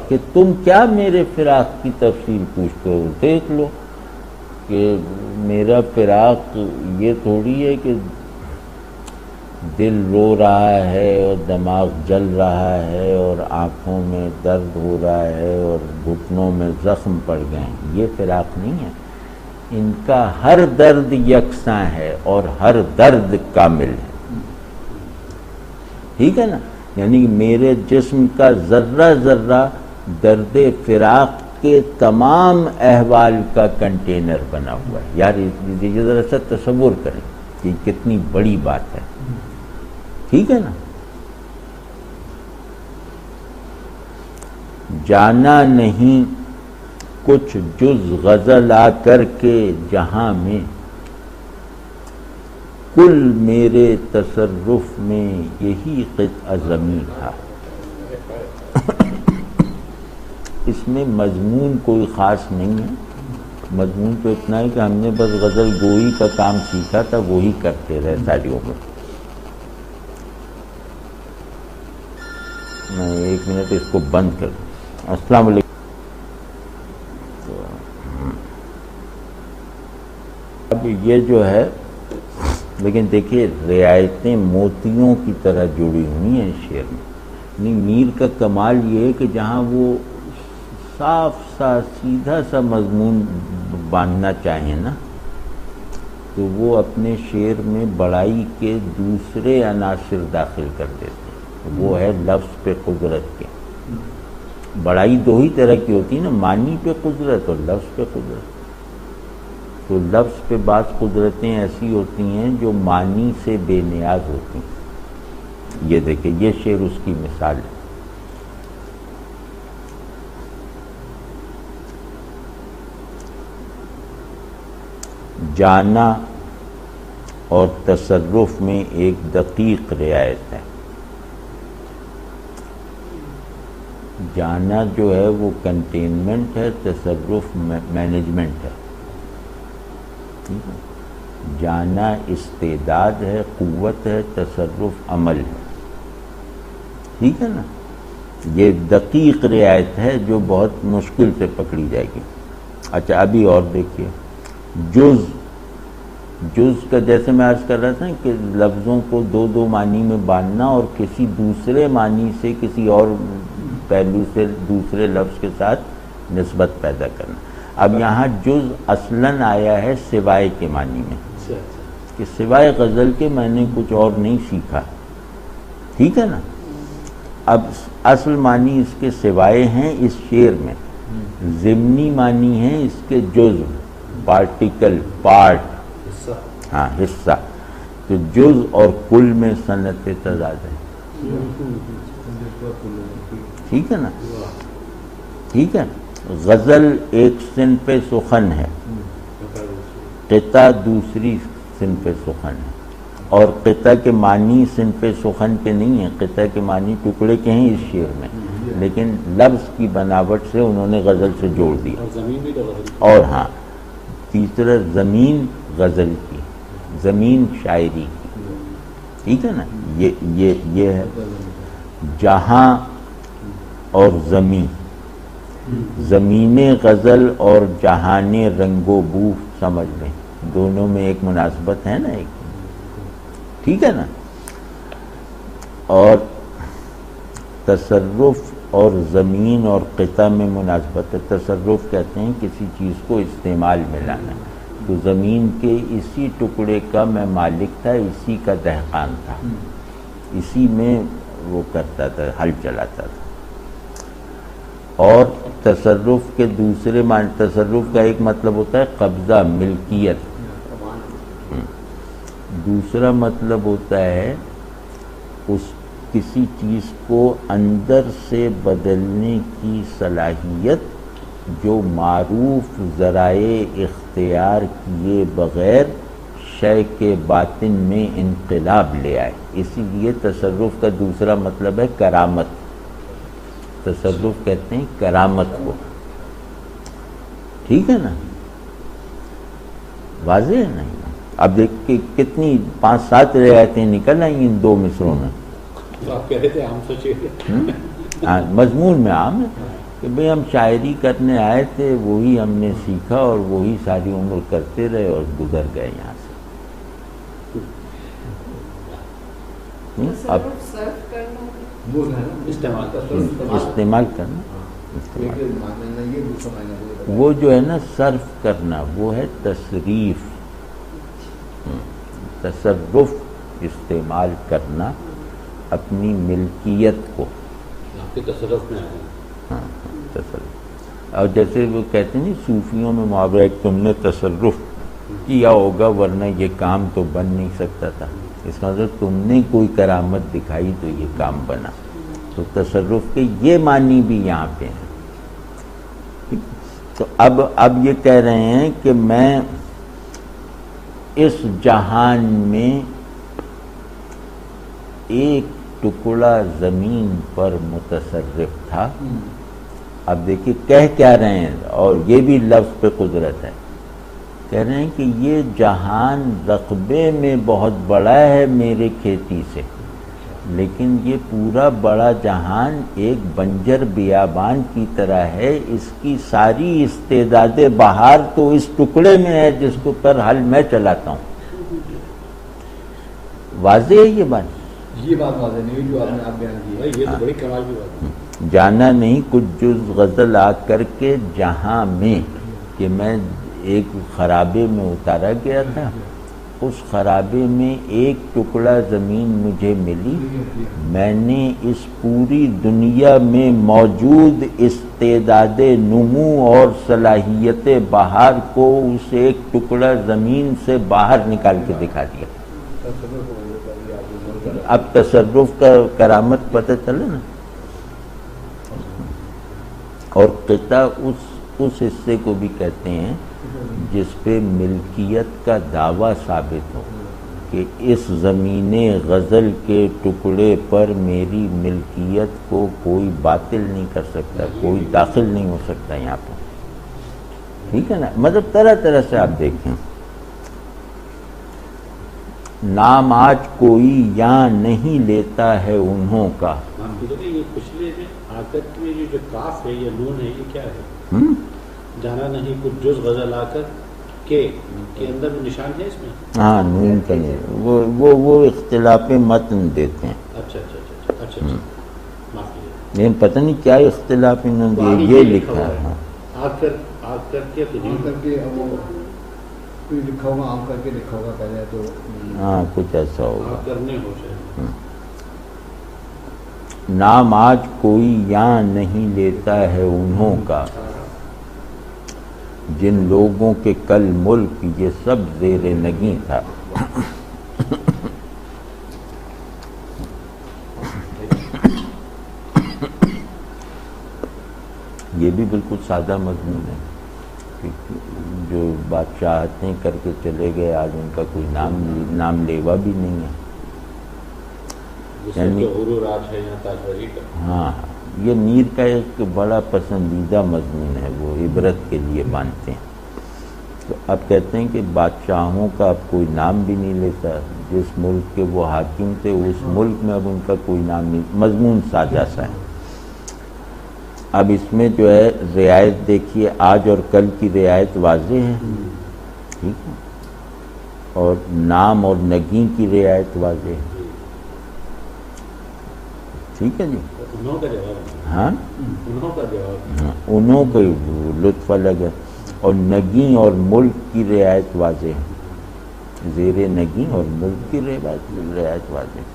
کہ تم کیا میرے فراق کی تفصیل پوچھتے ہو؟ دیکھ لو کہ میرا فراق یہ تھوڑی ہے کہ دل رو رہا ہے اور دماغ جل رہا ہے اور آنکھوں میں درد ہو رہا ہے اور گھٹنوں میں زخم پڑ گئے ہیں، یہ فراق نہیں ہے. ان کا ہر درد یکساں ہے اور ہر درد کامل ہے. ٹھیک ہے نا؟ یعنی میرے جسم کا ذرہ ذرہ درد فراق کے تمام احوال کا کنٹینر بنا ہوا ہے. یار یہ ذرا سا تصور کریں کہ کتنی بڑی بات ہے. ٹھیک ہے نا؟ جانا نہیں کچھ جز غزل آ کر کے جہاں میں، کل میرے تصرف میں یہی قطع زمین تھا. اس میں مضمون کوئی خاص نہیں ہے. مضمون تو اتنا ہے کہ ہم نے بس غزل گوئی کا کام سیکھا تھا، وہی کرتے رہے ساری عمر. میں 1 منٹ اس کو بند کر دوں. السلام علیکم. اب یہ جو ہے، لیکن دیکھیے رعایتیں موتیوں کی طرح جڑی ہوئی ہیں اس شعر میں. میر کا کمال یہ ہے کہ جہاں وہ صاف سا سیدھا سا مضمون باندھنا چاہیں نا، تو وہ اپنے شعر میں بڑائی کے دوسرے عناصر داخل کر دیتے ہیں. وہ ہے لفظ پہ قدرت کے. بڑائی 2 ہی طرح کی ہوتی ہے نا، معنی پہ قدرت اور لفظ پہ قدرت. تو لفظ پہ بعض قدرتیں ایسی ہوتی ہیں جو معنی سے بے نیاز ہوتی ہیں. یہ دیکھیں، یہ شعر اس کی مثال ہے. جانا اور تصرف میں ایک دقیق رعایت ہے. جانا جو ہے وہ کنٹینمنٹ ہے، تصرف مینجمنٹ ہے. جانا استعداد ہے، قوت ہے، تصرف عمل ہے. ٹھیک ہے نا؟ یہ دقیق رعایت ہے جو بہت مشکل سے پکڑی جائے گی. اچھا ابھی اور دیکھیے، جز کا جیسے میں عرض کر رہا تھا کہ لفظوں کو 2 معنی میں باندھنا اور کسی دوسرے معنی سے کسی اور پہلو سے دوسرے لفظ کے ساتھ نسبت پیدا کرنا. اب یہاں جز اصلاً آیا ہے سوائے کے معنی میں، کہ سوائے غزل کے میں نے کچھ اور نہیں سیکھا. ٹھیک ہے نا؟ اب اصل معنی اس کے سوائے ہیں اس شعر میں، ضمنی معنی ہیں اس کے جز، پارٹیکل، پارٹ، ہاں حصہ. تو جز اور کل میں صنعت تضاد ہے. ٹھیک ہے نا؟ ٹھیک ہے. غزل ایک صنف سخن ہے، قطع دوسری صنف سخن ہے. اور قطع کے معنی صنف سخن کے نہیں ہیں، قطع کے معنی ٹکڑے کے ہیں اس شعر میں، لیکن لفظ کی بناوٹ سے انہوں نے غزل سے جوڑ دیا. اور ہاں تیسرا زمین غزل کی، زمین شاعری کی. ٹھیک ہے نا؟ یہ ہے جہاں اور زمین. زمین غزل اور جہان رنگ و بو سمجھ لیں، دونوں میں ایک مناسبت ہے نا ایک. ٹھیک ہے نا؟ اور تصرف اور زمین اور قطع میں مناسبت ہے. تصرف کہتے ہیں کسی چیز کو استعمال میں لانا. تو زمین کے اسی ٹکڑے کا میں مالک تھا، اسی کا دہقان تھا، اسی میں وہ کرتا تھا، ہل چلاتا تھا. اور تصرف کے دوسرے معنی، تصرف کا ایک مطلب ہوتا ہے قبضہ، ملکیت. دوسرا مطلب ہوتا ہے اس کسی چیز کو اندر سے بدلنے کی صلاحیت جو معروف ذرائع اختیار کیے بغیر شے کے باطن میں انقلاب لے آئے. اسی لیے تصرف کا دوسرا مطلب ہے کرامت. تصرف کہتے ہیں کرامت کو. ٹھیک ہے نا؟ واضح ہے نہیں؟ اب دیکھ کہ کتنی 5-7 رعایتیں نکل آئیں ان 2 مصروں میں. آپ کہہ رہے تھے عام سوچے، مضمون میں عام ہے کہ بھئی ہم شاعری کرنے آئے تھے، وہی ہم نے سیکھا اور وہی ساری عمر کرتے رہے اور گزر گئے یہاں سے. اب وہ ہے نا استعمال استعمال کرنا، ایک معنی نہیں ہے، دوسرا معنی وہ جو ہے نا صرف کرنا، وہ ہے تصریف، تصرف استعمال کرنا اپنی ملکیت کو، آپ کے تصرف میں آئے ہیں۔ ہاں تصرف۔ اور جیسے وہ کہتے ہیں صوفیوں میں محاورہ ایک تم نے تصرف کیا ہوگا ورنہ یہ کام تو بن نہیں سکتا تھا، اس کا مطلب تم نے کوئی کرامت دکھائی تو یہ کام بنا، تو تصرف کے یہ معنی بھی یہاں پہ ہیں۔ تو اب یہ کہہ رہے ہیں کہ میں اس جہان میں ایک ٹکڑا زمین پر متصرف تھا۔ اب دیکھیے کہہ کیا رہے ہیں، اور یہ بھی لفظ پہ قدرت ہے، کہہ رہے ہیں کہ یہ جہان رقبے میں بہت بڑا ہے میرے کھیتی سے، لیکن یہ پورا بڑا جہان ایک بنجر بیابان کی طرح ہے، اس کی ساری استعداد بہار تو اس ٹکڑے میں ہے جس کو پر حل میں چلاتا ہوں۔ واضح ہے یہ بات؟ یہ بات واضح نہیں جو آپ نے بیان کی ہے۔ یہ تو بڑی کمال کی بات ہے۔ جانا نہیں کچھ جز غزل آ کر کے جہاں میں، کہ میں ایک خرابے میں اتارا گیا تھا، اس خرابے میں ایک ٹکڑا زمین مجھے ملی، میں نے اس پوری دنیا میں موجود استعداد نمو اور صلاحیت بہار کو اس ایک ٹکڑا زمین سے باہر نکال کے دکھا دیا۔ اب تصرف کا کرامت پتہ چلے نا، اور قطع اس حصے کو بھی کہتے ہیں جس پہ ملکیت کا دعویٰ ثابت ہو کہ اس زمین غزل کے ٹکڑے پر میری ملکیت کو کوئی باطل نہیں کر سکتا، کوئی داخل نہیں ہو سکتا یہاں پر، ٹھیک ہے نا؟ مطلب طرح طرح سے آپ دیکھیں، نام آج کوئی یہاں نہیں لیتا ہے انہوں کا۔ یہ پچھلے میں آ کر کے جو کاف ہے یا نون ہے، یہ کیا ہے؟ جانا نہیں کچھ جز غزل آ کر کے اندر میں نشان ہے اس میں؟ ہاں نون کا نہیں، وہ اختلاف متن دیتے ہیں۔ اچھا اچھا اچھا اچھا اچھا، معاف کیجیے، لیکن پتہ نہیں کیا اختلاف انہوں نے یہ لکھا ہے۔ آ کر کے تو عام کر کے وہ کوئی لکھا ہوگا، عام کر کے لکھا ہوگا پہلے تو، ہاں کچھ ایسا ہوگا۔ کرنے ہو شاید۔ نام آج کوئی یہاں نہیں لیتا ہے انہوں کا، جن لوگوں کے کل ملک یہ سب زیر نگیں تھا۔ یہ بھی بالکل سادہ مضمون ہے، جو بادشاہتیں کر کے چلے گئے آج ان کا کوئی نام لیوا بھی نہیں ہے، یعنی ہاں یہ میر کا ایک بڑا پسندیدہ مضمون ہے، وہ عبرت کے لیے مانتے ہیں۔ تو اب کہتے ہیں کہ بادشاہوں کا اب کوئی نام بھی نہیں لیتا، جس ملک کے وہ حاکم تھے اس ملک میں اب ان کا کوئی نام نہیں، مضمون سادہ سا ہے۔ اب اس میں جو ہے رعایت دیکھیے، آج اور کل کی رعایت واضح ہے، ٹھیک ہے، اور نام اور نگیں کی رعایت واضح ہے، ٹھیک ہے جی۔ ہاں انہوں کا لطف الگ ہے، اور نگیں اور ملک کی رعایت واضح ہے، زیر نگیں اور ملک کی رعایت واضح ہے۔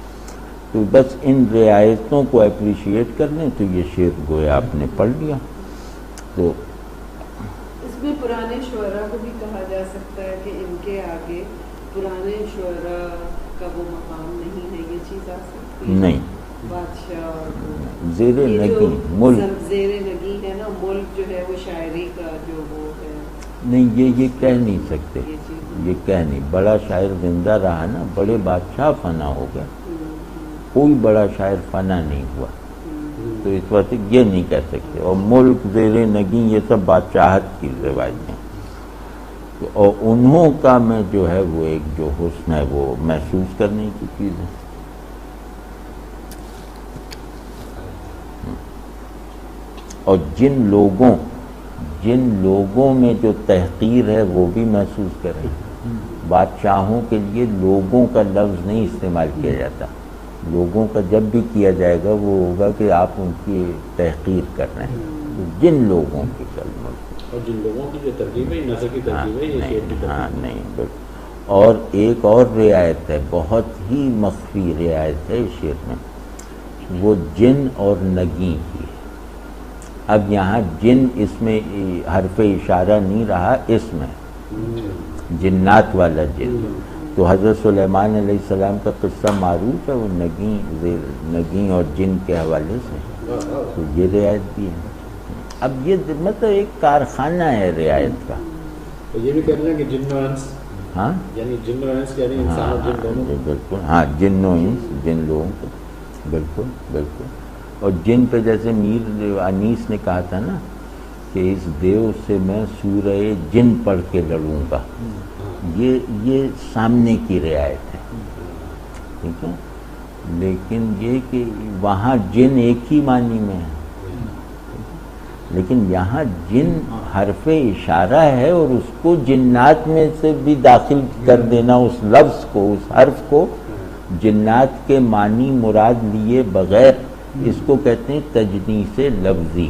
تو بس ان رعایتوں کو اپریشیٹ کر لیں تو یہ شعر گویا آپ نے پڑھ لیا۔ تو اس میں پرانے شعراء کو بھی کہا جا سکتا ہے کہ ان کے آگے پرانے شعراء کا وہ مقام نہیں ہے، یہ چیز آ سکتی ہے؟ نہیں، بادشاہ زیر نگیں ملک، زیر نگیں ہے نا، ملک جو ہے وہ شاعری کا جو وہ ہے، نہیں یہ کہہ نہیں سکتے، یہ کہہ نہیں، بڑا شاعر زندہ رہا نا، بڑے بادشاہ فنا ہو گئے، کوئی بڑا شاعر فنا نہیں ہوا، تو اس وقت یہ نہیں کہہ سکتے۔ اور ملک زیر نگیں یہ سب بادشاہت کی روایتیں، اور انہوں کا میں جو ہے وہ ایک جو حسن ہے وہ محسوس کرنے کی چیز ہے۔ اور جن لوگوں میں جو تحقیر ہے وہ بھی محسوس کریں۔ بادشاہوں کے لیے لوگوں کا لفظ نہیں استعمال کیا جاتا، لوگوں کا جب بھی کیا جائے گا وہ ہوگا کہ آپ ان کی تحقیر کر رہے ہیں، تو جن لوگوں کی کلمہ اور جن لوگوں کی جو ترکیب ہے نسل کی ترکیب ہے یہ شعر کی ہاں ترکیب نہیں بالکل. اور ایک اور رعایت ہے، بہت ہی مخفی رعایت ہے اس شعر میں، وہ جن اور نگیں کی. اب یہاں جن اس میں حرف اشارہ نہیں رہا، اس میں جنات والا جن. تو حضرت سلیمان علیہ السلام کا قصہ معروف ہے، وہ نگیں اور جن کے حوالے سے، تو یہ رعایت بھی ہے. اب یہ مطلب ایک کارخانہ ہے رعایت کا. تو یہ بھی کہنا ہے کہ جن و انس، ہاں یعنی جن و انس یعنی انسان اور جن دونوں کو. بالکل، ہاں جن و انس، جن لوگوں کو، بالکل بالکل. اور جن پہ جیسے میر انیس نے کہا تھا نا کہ اس دیو سے میں سورہ جن پڑھ کے لڑوں گا، یہ سامنے کی رعایت ہے، ٹھیک ہے. لیکن یہ کہ وہاں جن ایک ہی معنی میں ہے، لیکن یہاں جن حرف اشارہ ہے اور اس کو جنات میں سے بھی داخل کر دینا، اس لفظ کو، اس حرف کو جنات کے معنی مراد لیے بغیر، اس کو کہتے ہیں تجنیس لفظی.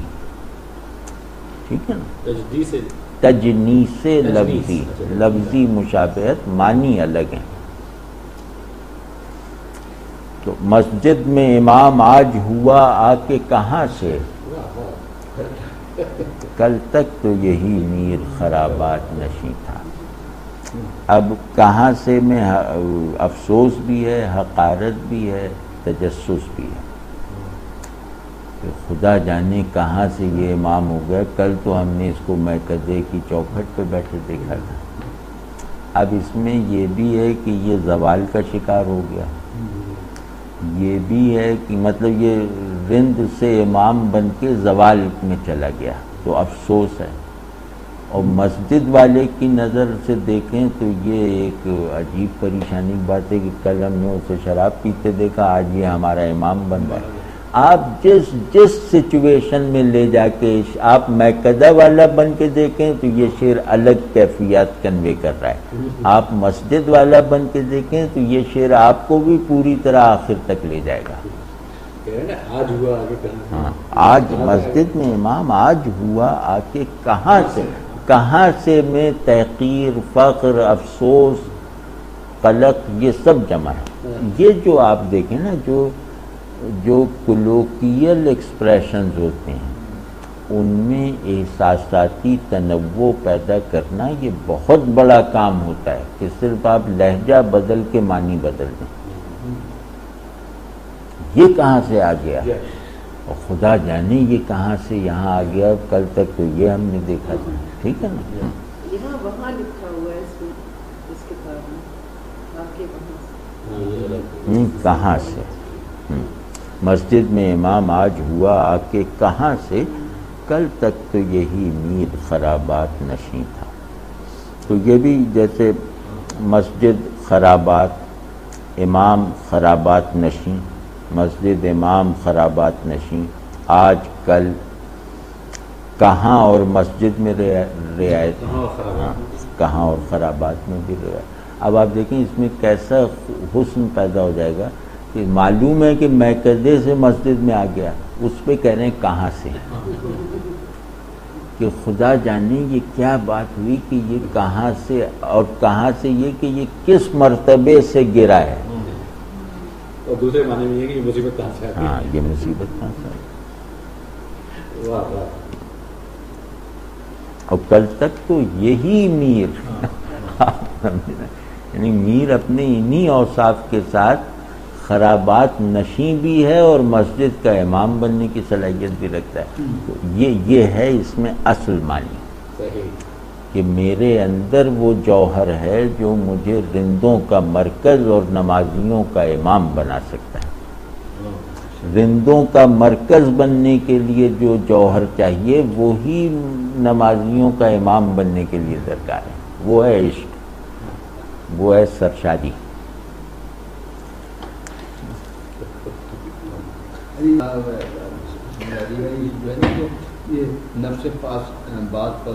ٹھیک ہے نا، تجنیس لفظی، لفظی مشابہت، معنی الگ ہیں. تو مسجد میں امام آج ہوا آ کے کہاں سے، کل تک تو یہی میر خرابات نشیں تھا. اب کہاں سے میں افسوس بھی ہے، حقارت بھی ہے، تجسس بھی ہے کہ خدا جانے کہاں سے یہ امام ہو گیا. کل تو ہم نے اس کو میکدے کی چوکھٹ پہ بیٹھے دیکھا تھا. اب اس میں یہ بھی ہے کہ یہ زوال کا شکار ہو گیا، یہ بھی ہے کہ مطلب یہ رند سے امام بن کے زوال میں چلا گیا، تو افسوس ہے. اور مسجد والے کی نظر سے دیکھیں تو یہ ایک عجیب پریشانی کی بات ہے کہ کل ہم نے اسے شراب پیتے دیکھا، آج یہ ہمارا امام بن گیا. آپ جس سچویشن میں لے جا کے آپ میکدہ والا بن کے دیکھیں تو یہ شعر الگ کیفیات کنوے کر رہا ہے. آپ مسجد والا بن کے دیکھیں تو یہ شعر آپ کو بھی پوری طرح آخر تک لے جائے گا. آج ہوا آگے کہاں، ہاں، آج مسجد میں امام آج ہوا آ کے کہاں سے میں تحقیر، فخر، افسوس، قلق، یہ سب جمع ہے. یہ جو آپ دیکھیں نا، جو کلوکیل ایکسپریشنز ہوتے ہیں ان میں احساساتی تنوع پیدا کرنا یہ بہت بڑا کام ہوتا ہے کہ صرف آپ لہجہ بدل کے معنی بدل دیں. یہ کہاں سے آ گیا اور خدا جانے یہ کہاں سے یہاں آ گیا، کل تک تو یہ ہم نے دیکھا تھا. ٹھیک ہے نا، یہاں وہاں لکھا ہوا ہے اس کتاب میں، آگے وہاں سے کہاں سے. مسجد میں امام آج ہوا آ کے کہاں سے، کل تک تو یہی میر خرابات نشیں تھا. تو یہ بھی جیسے مسجد خرابات، امام خرابات نشیں، مسجد امام خرابات نشیں، آج کل، کہاں اور مسجد میں رعایت، کہاں اور خرابات میں بھی رعایت. اب آپ دیکھیں اس میں کیسا حسن پیدا ہو جائے گا کہ معلوم ہے کہ میکدے سے مسجد میں آ گیا، اس پہ کہہ رہے ہیں کہاں سے، کہ خدا جانے یہ کیا بات ہوئی کہ یہ کہاں سے، اور کہاں سے یہ کہ یہ کس مرتبے سے گرا ہے. اور دوسرے معنی میں یہ کہ یہ مصیبت کہاں سے آتی ہے. ہاں، یہ مصیبت کہاں سے آتی ہے. واہ واہ. اور کل تک تو یہی میر یعنی میر اپنے انہی اوصاف کے ساتھ خرابات نشیں بھی ہے اور مسجد کا امام بننے کی صلاحیت بھی رکھتا ہے. تو یہ ہے اس میں اصل معنی، کہ میرے اندر وہ جوہر ہے جو مجھے رندوں کا مرکز اور نمازیوں کا امام بنا سکتا ہے. رندوں کا مرکز بننے کے لیے جو جوہر چاہیے وہی نمازیوں کا امام بننے کے لیے درکار ہے. وہ ہے عشق، وہ ہے سرشاری. یہ نفس پاس بات پر